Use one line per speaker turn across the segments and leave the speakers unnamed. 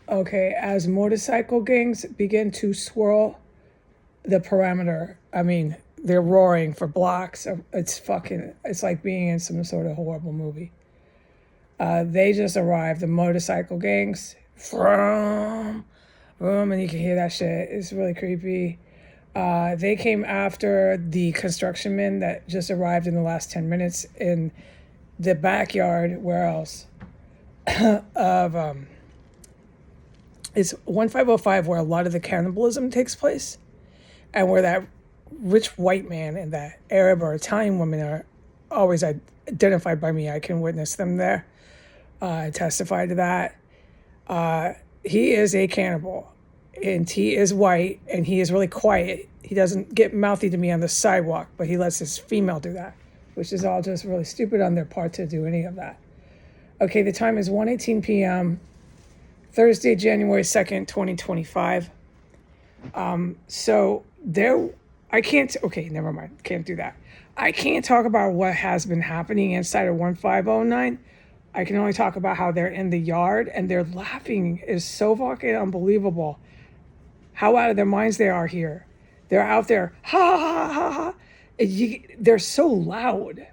Okay, as motorcycle gangs begin to swirl the perimeter, I mean, they're roaring for blocks. It's like being in some sort of horrible movie. They just arrived, the motorcycle gangs, from, and you can hear that shit. It's really creepy. They came after the construction men that just arrived in the last 10 minutes in the backyard. Where else? Of It's 1505 where a lot of the cannibalism takes place, and where that rich white man and that Arab or Italian woman are always identified by me. I can witness them there. I testify to that. He is a cannibal, and he is white, and he is really quiet. He doesn't get mouthy to me on the sidewalk, but he lets his female do that, which is all just really stupid on their part to do any of that. Okay, the time is 1:18 p.m., Thursday, January 2nd, 2025. So there, I can't, okay, never mind, can't do that. I can't talk about what has been happening inside of 1509. I can only talk about how they're in the yard and they're laughing is so fucking unbelievable. How out of their minds they are here. They're out there, ha ha ha ha. They're so loud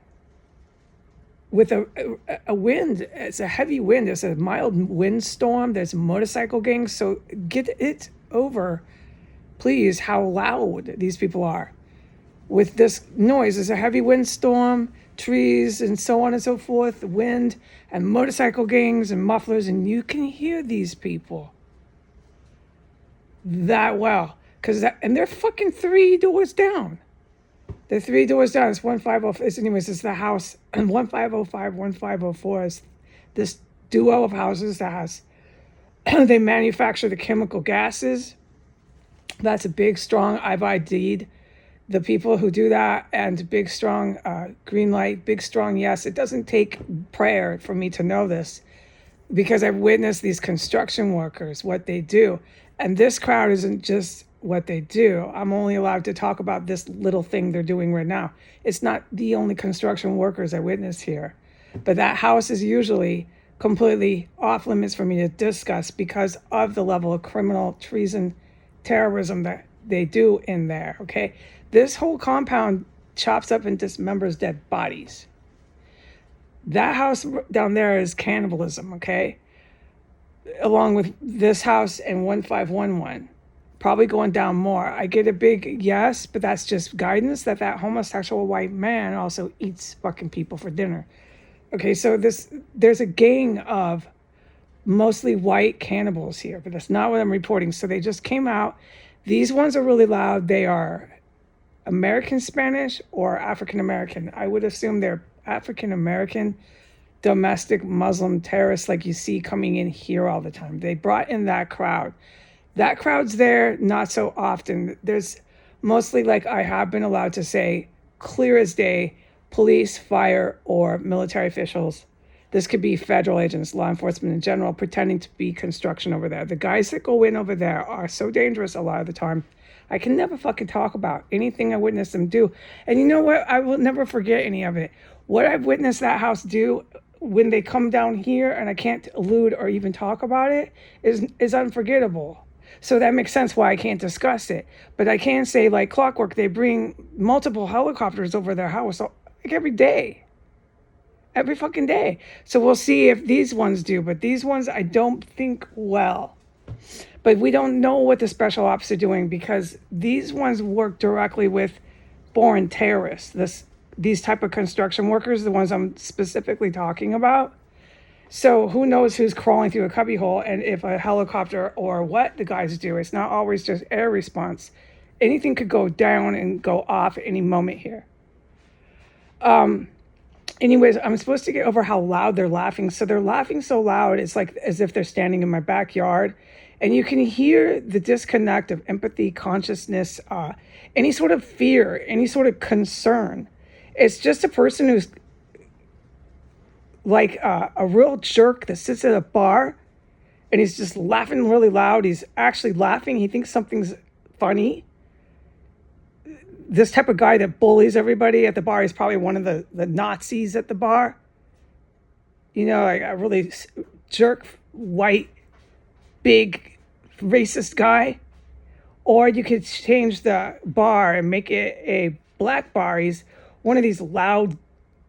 with a wind. It's a heavy wind. It's a mild windstorm. There's motorcycle gangs. So get it over, please, how loud these people are. With this noise, there's a heavy windstorm, trees, and so on and so forth, wind, and motorcycle gangs and mufflers, and you can hear these people that well. And they're fucking 3 doors down. They're 3 doors down. It's 1505. Anyways, it's the house. And 1505, 1504 is this duo of houses that has, they manufacture the chemical gases. That's a big, strong, I've ID'd the people who do that, and big, strong green light, big, strong yes. It doesn't take prayer for me to know this because I've witnessed these construction workers, what they do. And this crowd isn't just what they do. I'm only allowed to talk about this little thing they're doing right now. It's not the only construction workers I witnessed here. But that house is usually completely off limits for me to discuss because of the level of criminal treason, terrorism that they do in there, okay? This whole compound chops up and dismembers dead bodies. That house down there is cannibalism, okay? Along with this house and 1511. Probably going down more. I get a big yes, but that's just guidance that homosexual white man also eats fucking people for dinner. Okay, so there's a gang of mostly white cannibals here, but that's not what I'm reporting. So they just came out. These ones are really loud. They are American Spanish or African American. I would assume they're African American domestic Muslim terrorists like you see coming in here all the time. They brought in that crowd. That crowd's there not so often. There's mostly, like I have been allowed to say, clear as day, police, fire, or military officials. This could be federal agents, law enforcement in general, pretending to be construction over there. The guys that go in over there are so dangerous a lot of the time. I can never fucking talk about anything I witnessed them do. And you know what? I will never forget any of it. What I've witnessed that house do when they come down here, and I can't allude or even talk about it, is unforgettable. So that makes sense why I can't discuss it. But I can say, like clockwork, they bring multiple helicopters over their house like every day. Every fucking day. So we'll see if these ones do. But these ones, I don't think well. But we don't know what the special ops are doing because these ones work directly with foreign terrorists. These type of construction workers, the ones I'm specifically talking about. So who knows who's crawling through a cubbyhole and if a helicopter or what the guys do. It's not always just air response. Anything could go down and go off at any moment here. Anyways, I'm supposed to get over how loud they're laughing. So they're laughing so loud, it's like as if they're standing in my backyard. And you can hear the disconnect of empathy, consciousness, any sort of fear, any sort of concern. It's just a person who's like a real jerk that sits at a bar and he's just laughing really loud. He's actually laughing. He thinks something's funny. This type of guy that bullies everybody at the bar is probably one of the Nazis at the bar. You know, like a really jerk white big racist guy, or you could change the bar and make it a black bar. He's one of these loud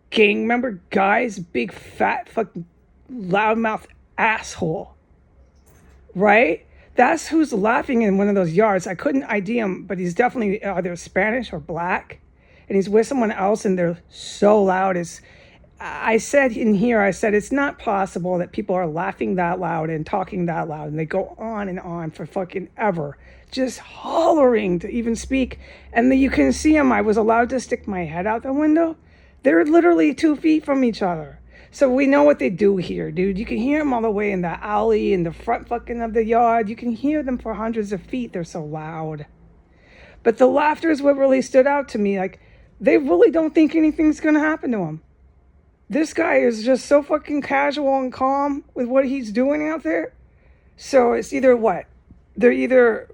gang member guys, big fat fucking loudmouth asshole, right? That's who's laughing in one of those yards. I couldn't ID him, but he's definitely either Spanish or black, and he's with someone else, and they're so loud. I said in here, I said it's not possible that people are laughing that loud and talking that loud, and they go on and on for fucking ever, just hollering to even speak. And then you can see them. I was allowed to stick my head out the window. They're literally 2 feet from each other. So we know what they do here, dude. You can hear them all the way in the alley, in the front fucking of the yard. You can hear them for hundreds of feet. They're so loud. But the laughter is what really stood out to me. Like, they really don't think anything's going to happen to them. This guy is just so fucking casual and calm with what he's doing out there. So it's either what? They're either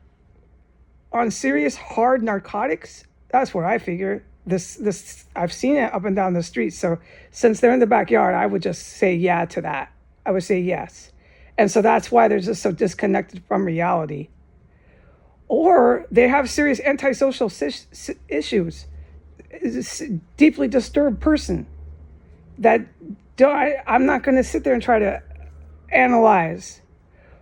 on serious hard narcotics. That's what I figure. This I've seen it up and down the street. So since they're in the backyard, I would just say yeah to that. I would say yes. And so that's why they're just so disconnected from reality. Or they have serious antisocial issues. It's a deeply disturbed person that I'm not going to sit there and try to analyze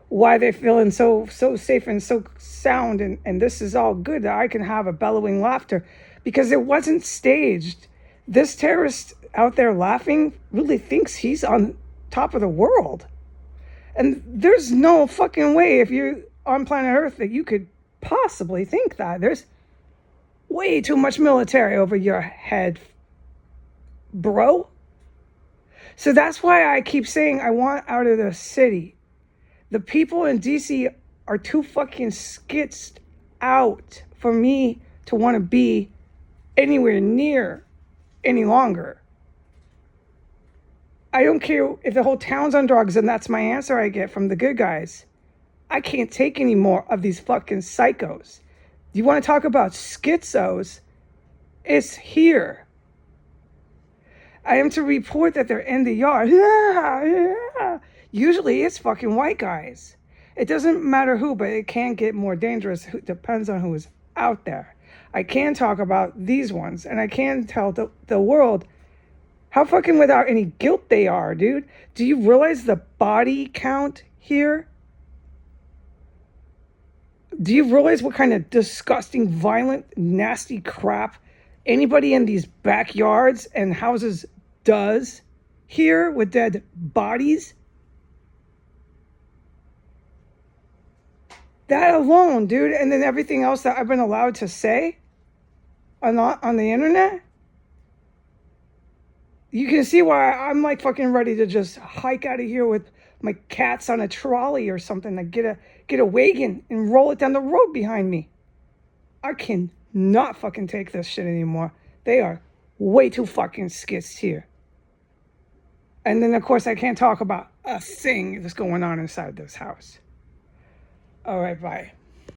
why they're feeling so safe and so sound, and this is all good, that I can have a bellowing laughter, because it wasn't staged. This terrorist out there laughing really thinks he's on top of the world. And there's no fucking way, if you're on planet Earth, that you could possibly think that. There's way too much military over your head, bro. So that's why I keep saying I want out of the city. The people in DC are too fucking skitzed out for me to want to be anywhere near any longer. I don't care if the whole town's on drugs, and that's my answer I get from the good guys. I can't take any more of these fucking psychos. You want to talk about schizos? It's here. I am to report that they're in the yard. Yeah. Usually it's fucking white guys. It doesn't matter who, but it can get more dangerous. It depends on who is out there. I can talk about these ones, and I can tell the world how fucking without any guilt they are, dude. Do you realize the body count here? Do you realize what kind of disgusting, violent, nasty crap anybody in these backyards and houses does here with dead bodies? That alone, dude, and then everything else that I've been allowed to say on the internet, you can see why I'm like fucking ready to just hike out of here with my cats on a trolley or something, to get a wagon and roll it down the road behind me. I can not fucking take this shit anymore. They are way too fucking skits here. And then of course I can't talk about a thing that's going on inside this house. All right, bye.